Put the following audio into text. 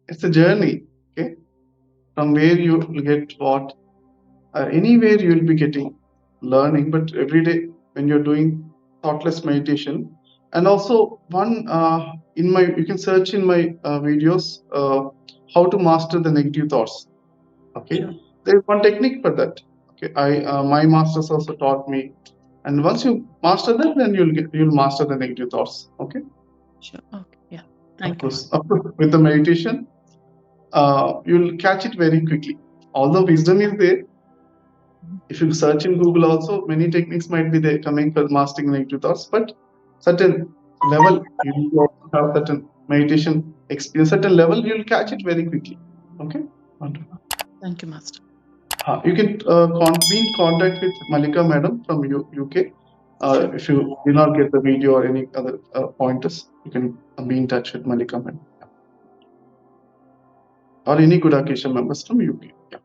It's a journey. Okay, from where you will get what, anywhere you will be getting learning, but every day when you're doing thoughtless meditation. And also one in my, you can search in my videos, how to master the negative thoughts. Okay, Sure. there's one technique for that. Okay, I my masters also taught me, and once you master that, then you'll master the negative thoughts. Okay, Sure. Okay. Yeah. Thank you, Master. of course, with the meditation, you'll catch it very quickly. Although wisdom is there, if you search in Google also, many techniques might be there coming for mastering negative thoughts, but certain level, you need to also have certain meditation experience, certain level, you'll catch it very quickly. Okay? Wonderful. Thank you, Master. You can be in contact with Malika Madam from UK. Sure. If you do not get the video or any other pointers, you can be in touch with Malika Madam or any Gudakesha members from UK. Yeah.